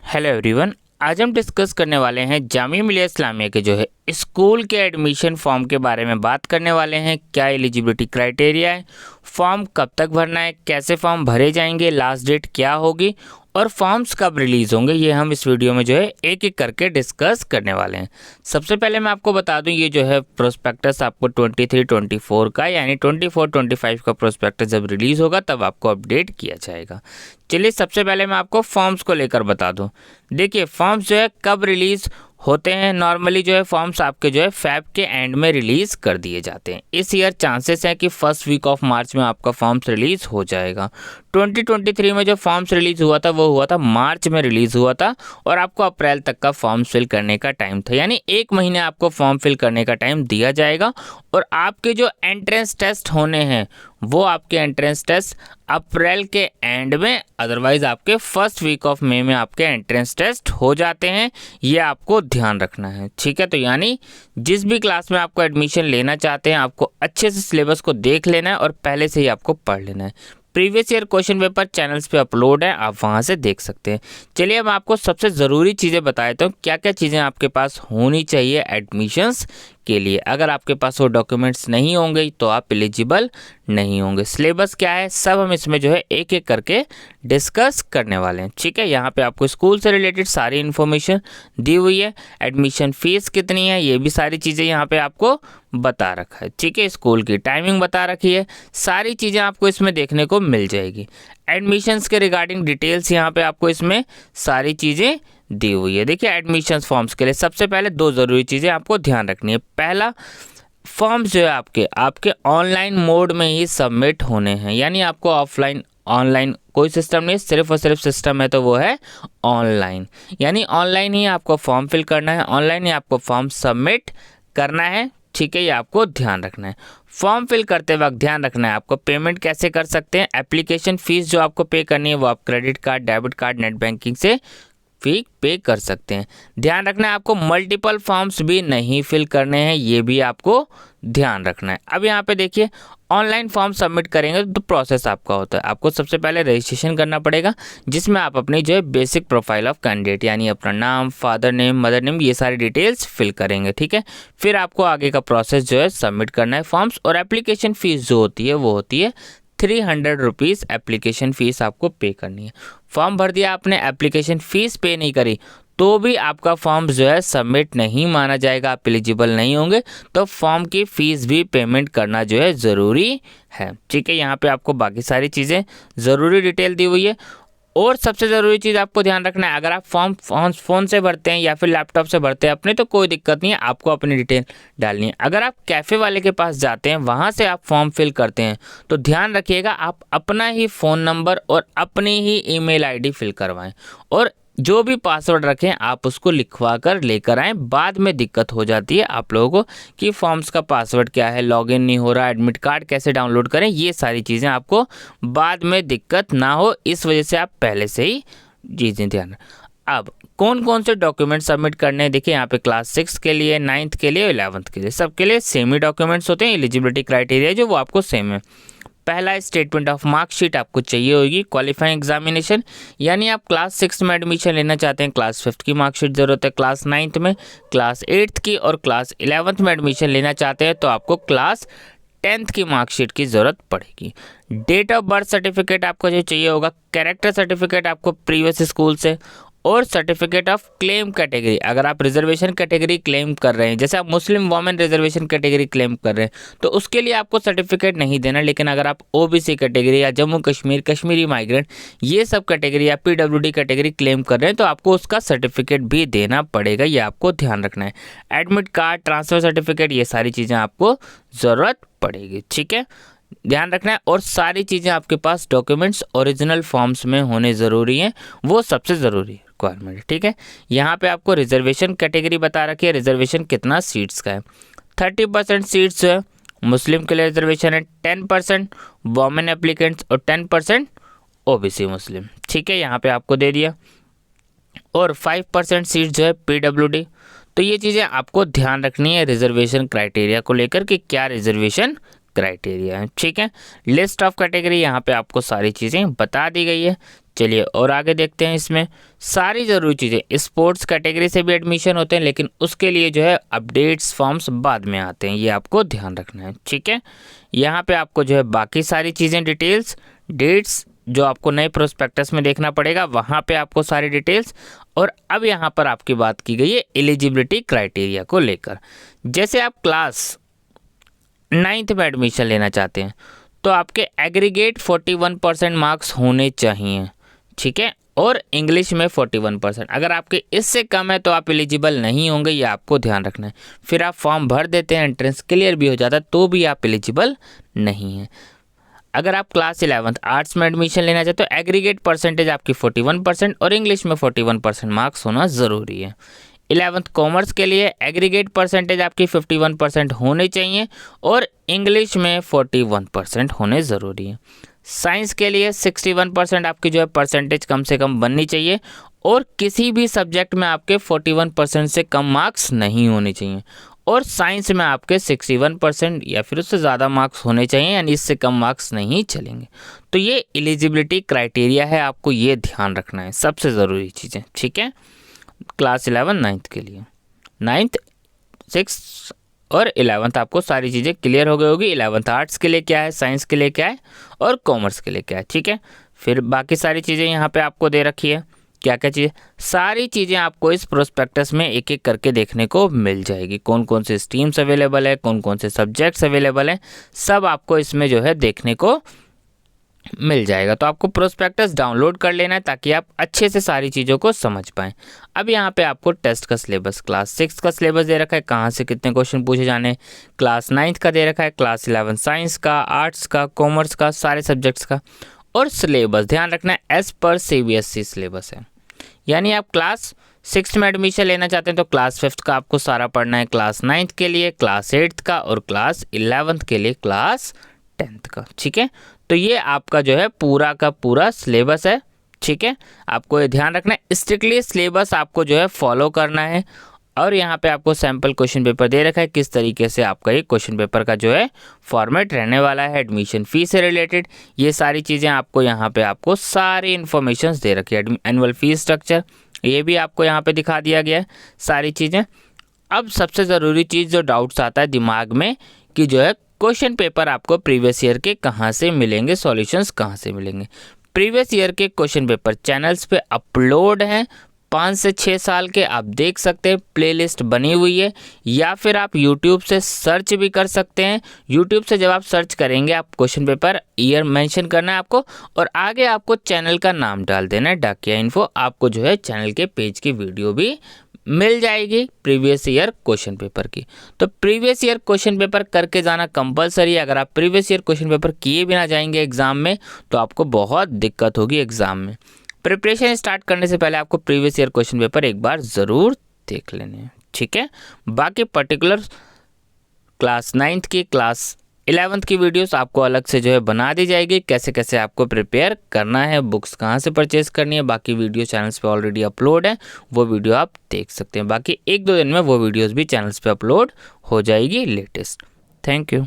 Hello everyone. आज हम discuss करने वाले हैं जामिया मिलिया इस्लामिया के जो है स्कूल के एडमिशन फॉर्म के बारे में बात करने वाले हैं। क्या एलिजिबिलिटी क्राइटेरिया है, फॉर्म कब तक भरना है, कैसे फॉर्म भरे जाएंगे, लास्ट डेट क्या होगी और फॉर्म्स कब रिलीज़ होंगे, ये हम इस वीडियो में जो है एक एक करके डिस्कस करने वाले हैं। सबसे पहले मैं आपको बता दूं, ये जो है प्रोस्पेक्टस आपको 23-24 का यानी 24-25 का प्रोस्पेक्टस जब रिलीज़ होगा तब आपको अपडेट किया जाएगा। चलिए सबसे पहले मैं आपको फॉर्म्स को लेकर बता दूं। देखिए फॉर्म्स जो है कब रिलीज़ होते हैं। नॉर्मली जो है फॉर्म्स आपके जो है फेब के एंड में रिलीज़ कर दिए जाते हैं। इस ईयर चांसेस है कि फर्स्ट वीक ऑफ मार्च में आपका फॉर्म्स रिलीज़ हो जाएगा। 2023 में जो फॉर्म्स रिलीज़ हुआ था वो हुआ था मार्च में रिलीज़ हुआ था और आपको अप्रैल तक का फॉर्म फिल करने का टाइम था, यानी 1 महीने आपको फॉर्म फिल करने का टाइम दिया जाएगा। और आपके जो एंट्रेंस टेस्ट होने हैं वो आपके एंट्रेंस टेस्ट अप्रैल के एंड में, अदरवाइज आपके फर्स्ट वीक ऑफ मई में आपके एंट्रेंस टेस्ट हो जाते हैं। ये आपको ध्यान रखना है, ठीक है। तो यानी जिस भी क्लास में आपको एडमिशन लेना चाहते हैं आपको अच्छे से सिलेबस को देख लेना है और पहले से ही आपको पढ़ लेना है। Previous year question paper channels पे अपलोड है, आप वहाँ से देख सकते हैं। चलिए अब आपको सबसे ज़रूरी चीज़ें बता देता हूँ, क्या क्या चीज़ें आपके पास होनी चाहिए एडमिशन्स के लिए। अगर आपके पास वो डॉक्यूमेंट्स नहीं होंगे तो आप एलिजिबल नहीं होंगे। सिलेबस क्या है सब हम इसमें जो है एक एक करके डिस्कस करने वाले हैं, ठीक है। यहाँ पे आपको स्कूल से रिलेटेड सारी इन्फॉर्मेशन दी हुई है। एडमिशन फ़ीस कितनी है ये भी सारी चीज़ें यहाँ पे आपको बता रखा है, ठीक है। स्कूल की टाइमिंग बता रखी है, सारी चीज़ें आपको इसमें देखने को मिल जाएगी। एडमिशन्स के रिगार्डिंग डिटेल्स यहाँ पे आपको इसमें सारी चीज़ें दी हुई है। देखिए एडमिशन्स फॉर्म्स के लिए सबसे पहले 2 ज़रूरी चीज़ें आपको ध्यान रखनी है। पहला, फॉर्म्स जो है आपके ऑनलाइन मोड में ही सबमिट होने हैं, यानी आपको ऑफलाइन ऑनलाइन कोई सिस्टम नहीं, सिर्फ और सिर्फ सिस्टम है तो वो है ऑनलाइन। यानी ऑनलाइन ही आपको फॉर्म फिल करना है, ऑनलाइन ही आपको फॉर्म सबमिट करना है, ठीक है। ये आपको ध्यान रखना है। फॉर्म फिल करते वक्त ध्यान रखना है आपको पेमेंट कैसे कर सकते हैं। एप्लीकेशन फ़ीस जो आपको पे करनी है वो आप credit card, debit card, net banking से फी पे कर सकते हैं। ध्यान रखना है आपको मल्टीपल फॉर्म्स भी नहीं फिल करने हैं, ये भी आपको ध्यान रखना है। अब यहाँ पे देखिए ऑनलाइन फॉर्म सबमिट करेंगे तो प्रोसेस आपका होता है। आपको सबसे पहले रजिस्ट्रेशन करना पड़ेगा जिसमें आप अपनी जो है बेसिक प्रोफाइल ऑफ कैंडिडेट यानी अपना नाम, फादर नेम, मदर नेम, ये सारी डिटेल्स फिल करेंगे, ठीक है। फिर आपको आगे का प्रोसेस जो है सबमिट करना है फॉर्म्स। और एप्लीकेशन फ़ीस जो होती है वो होती है 300 रुपीज़ एप्लीकेशन फ़ीस आपको पे करनी है। फॉर्म भर दिया आपने, एप्लीकेशन फ़ीस पे नहीं करी तो भी आपका फॉर्म जो है सबमिट नहीं माना जाएगा, आप एलिजिबल नहीं होंगे। तो फॉर्म की फ़ीस भी पेमेंट करना जो है ज़रूरी है, ठीक है। यहाँ पे आपको बाकी सारी चीज़ें ज़रूरी डिटेल दी हुई है। और सबसे ज़रूरी चीज़ आपको ध्यान रखना है, अगर आप फॉर्म फ़ोन से भरते हैं या फिर लैपटॉप से भरते हैं अपने तो कोई दिक्कत नहीं है, आपको अपनी डिटेल डालनी है। अगर आप कैफ़े वाले के पास जाते हैं वहाँ से आप फॉर्म फिल करते हैं तो ध्यान रखिएगा आप अपना ही फ़ोन नंबर और अपनी ही ईमेल आईडी फिल करवाएं और जो भी पासवर्ड रखें आप उसको लिखवा कर लेकर आएँ। बाद में दिक्कत हो जाती है आप लोगों को कि फॉर्म्स का पासवर्ड क्या है, लॉगिन नहीं हो रहा, एडमिट कार्ड कैसे डाउनलोड करें, ये सारी चीज़ें आपको बाद में दिक्कत ना हो, इस वजह से आप पहले से ही चीज़ें ध्यान। अब कौन कौन से डॉक्यूमेंट सबमिट करने हैं, देखिए यहाँ पे क्लास 6 के लिए, 9th के लिए, 11th के लिए, सबके लिए सेम ही डॉक्यूमेंट्स होते हैं। एलिजिबिलिटी क्राइटेरिया जो वो आपको सेम है। पहला स्टेटमेंट ऑफ मार्कशीट आपको चाहिए होगी। क्वालिफाइंग एग्जामिनेशन यानी आप क्लास 6 में एडमिशन लेना चाहते हैं, क्लास 5th की मार्कशीट ज़रूरत है। क्लास 9th में, क्लास 8th की और क्लास 11th में एडमिशन लेना चाहते हैं तो आपको क्लास 10th की मार्कशीट की ज़रूरत पड़ेगी। डेट ऑफ बर्थ सर्टिफिकेट आपको जो चाहिए होगा। कैरेक्टर सर्टिफिकेट आपको प्रीवियस स्कूल से और सर्टिफिकेट ऑफ क्लेम कैटेगरी, अगर आप रिजर्वेशन कैटेगरी क्लेम कर रहे हैं, जैसे आप मुस्लिम वोमेन रिजर्वेशन कैटेगरी क्लेम कर रहे हैं तो उसके लिए आपको सर्टिफिकेट नहीं देना। लेकिन अगर आप ओबीसी कैटेगरी या जम्मू कश्मीर, कश्मीरी माइग्रेंट, ये सब कैटेगरी या पीडब्ल्यूडी कैटेगरी क्लेम कर रहे हैं तो आपको उसका सर्टिफिकेट भी देना पड़ेगा, ये आपको ध्यान रखना है। एडमिट कार्ड, ट्रांसफ़र सर्टिफिकेट, ये सारी चीज़ें आपको ज़रूरत पड़ेगी, ठीक है, ध्यान रखना है। और सारी चीज़ें आपके पास डॉक्यूमेंट्स ओरिजिनल फॉर्म्स में होने ज़रूरी हैं, वो सबसे ज़रूरी रिक्वायरमेंट है, ठीक है। यहाँ पे आपको रिजर्वेशन कैटेगरी बता रखी है, रिजर्वेशन कितना सीट्स का है। 30% सीट्स जो है मुस्लिम के लिए रिजर्वेशन है, 10% वोमेन एप्लीकेंट्स और 10% ओबीसी मुस्लिम, ठीक है, यहाँ पे आपको दे दिया। और 5% सीट जो है पीडब्ल्यूडी। तो ये चीज़ें आपको ध्यान रखनी है रिजर्वेशन क्राइटेरिया को लेकर कि क्या रिजर्वेशन क्राइटेरिया है, ठीक है। लिस्ट ऑफ कैटेगरी यहाँ पे आपको सारी चीज़ें बता दी गई है। चलिए और आगे देखते हैं। इसमें सारी ज़रूरी चीज़ें, स्पोर्ट्स कैटेगरी से भी एडमिशन होते हैं, लेकिन उसके लिए जो है अपडेट्स फॉर्म्स बाद में आते हैं, ये आपको ध्यान रखना है, ठीक है। यहाँ पे आपको जो है बाकी सारी चीज़ें डिटेल्स, डेट्स जो आपको नए प्रोस्पेक्टस में देखना पड़ेगा, वहाँ पे आपको सारी डिटेल्स। और अब यहाँ पर आपकी बात की गई है एलिजिबिलिटी क्राइटेरिया को लेकर। जैसे आप क्लास 9th में एडमिशन लेना चाहते हैं तो आपके एग्रीगेट 41% मार्क्स होने चाहिए, ठीक है, और इंग्लिश में 41%। अगर आपके इससे कम है तो आप एलिजिबल नहीं होंगे, ये आपको ध्यान रखना है। फिर आप फॉर्म भर देते हैं, एंट्रेंस क्लियर भी हो जाता है, तो भी आप एलिजिबल नहीं हैं। अगर आप क्लास 11th आर्ट्स में एडमिशन लेना चाहते हो तो एग्रीगेट परसेंटेज आपकी 41% और इंग्लिश में 41% मार्क्स होना ज़रूरी है। 11th कॉमर्स के लिए एग्रीगेट परसेंटेज आपकी 51% होने चाहिए और इंग्लिश में 41% होने ज़रूरी है। साइंस के लिए 61% आपकी जो है परसेंटेज कम से कम बननी चाहिए और किसी भी सब्जेक्ट में आपके 41% से कम मार्क्स नहीं होने चाहिए। और साइंस में आपके 61% या फिर उससे ज़्यादा मार्क्स होने चाहिए, यानी इससे कम मार्क्स नहीं चलेंगे। तो ये एलिजिबिलिटी क्राइटेरिया है, आपको ये ध्यान रखना है, सबसे ज़रूरी चीज़ें, ठीक है। क्लास 11 9th के लिए, 9th 6th और 11th आपको सारी चीज़ें क्लियर हो गई होगी। 11th आर्ट्स के लिए क्या है, साइंस के लिए क्या है और कॉमर्स के लिए क्या है, ठीक है। फिर बाकी सारी चीज़ें यहाँ पे आपको दे रखी है, क्या क्या चीज़ें, सारी चीज़ें आपको इस प्रोस्पेक्टस में एक एक करके देखने को मिल जाएगी। कौन कौन से स्ट्रीम्स अवेलेबल है, कौन कौन से सब्जेक्ट्स अवेलेबल हैं, सब आपको इसमें जो है देखने को मिल जाएगा। तो आपको प्रोस्पेक्टस डाउनलोड कर लेना है ताकि आप अच्छे से सारी चीज़ों को समझ पाएँ। अब यहाँ पे आपको टेस्ट का सिलेबस, क्लास 6 का सिलेबस दे रखा है, कहाँ से कितने क्वेश्चन पूछे जाने, क्लास 9th का दे रखा है, क्लास 11 साइंस का, आर्ट्स का, कॉमर्स का, सारे सब्जेक्ट्स का। और सिलेबस ध्यान रखना है एज पर CBSE सिलेबस है, यानी आप क्लास 6 में एडमिशन लेना चाहते हैं तो क्लास 5th का आपको सारा पढ़ना है, क्लास 9th के लिए क्लास 8th का और क्लास 11th के लिए क्लास 10th का, ठीक है। तो ये आपका जो है पूरा का पूरा सिलेबस है, ठीक है। आपको ये ध्यान रखना है, स्ट्रिक्टली सिलेबस आपको जो है फॉलो करना है। और यहाँ पे आपको सैम्पल क्वेश्चन पेपर दे रखा है, किस तरीके से आपका ये क्वेश्चन पेपर का जो है फॉर्मेट रहने वाला है, एडमिशन फीस से रिलेटेड ये सारी चीज़ें आपको यहाँ पे आपको सारी इन्फॉर्मेशन दे रखी है। एनुअल फीस स्ट्रक्चर ये भी आपको यहाँ पे दिखा दिया गया है, सारी चीज़ें। अब सबसे ज़रूरी चीज़ जो डाउट्स आता है दिमाग में कि जो है क्वेश्चन पेपर आपको प्रीवियस ईयर के कहाँ से मिलेंगे, सॉल्यूशंस कहाँ से मिलेंगे। प्रीवियस ईयर के क्वेश्चन पेपर चैनल्स पे अपलोड हैं, 5 से 6 साल के, आप देख सकते हैं, प्लेलिस्ट बनी हुई है, या फिर आप YouTube से सर्च भी कर सकते हैं। YouTube से जब आप सर्च करेंगे, आप क्वेश्चन पेपर ईयर मेंशन करना है आपको और आगे आपको चैनल का नाम डाल देना है, डाकिया इन्फो। आपको जो है चैनल के पेज की वीडियो भी मिल जाएगी प्रीवियस ईयर क्वेश्चन पेपर की। तो प्रीवियस ईयर क्वेश्चन पेपर करके जाना कंपलसरी है। अगर आप प्रीवियस ईयर क्वेश्चन पेपर किए बिना जाएंगे एग्जाम में तो आपको बहुत दिक्कत होगी एग्जाम में। प्रिपरेशन स्टार्ट करने से पहले आपको प्रीवियस ईयर क्वेश्चन पेपर एक बार ज़रूर देख लेने हैं, ठीक है। बाकी पर्टिकुलर क्लास 9th की, क्लास 11th की वीडियोस आपको अलग से जो है बना दी जाएगी, कैसे कैसे आपको प्रिपेयर करना है, बुक्स कहाँ से परचेज करनी है, बाकी वीडियो चैनल्स पे ऑलरेडी अपलोड है, वो वीडियो आप देख सकते हैं। बाकी 1-2 दिन में वो वीडियोस भी चैनल्स पे अपलोड हो जाएगी लेटेस्ट। Thank you.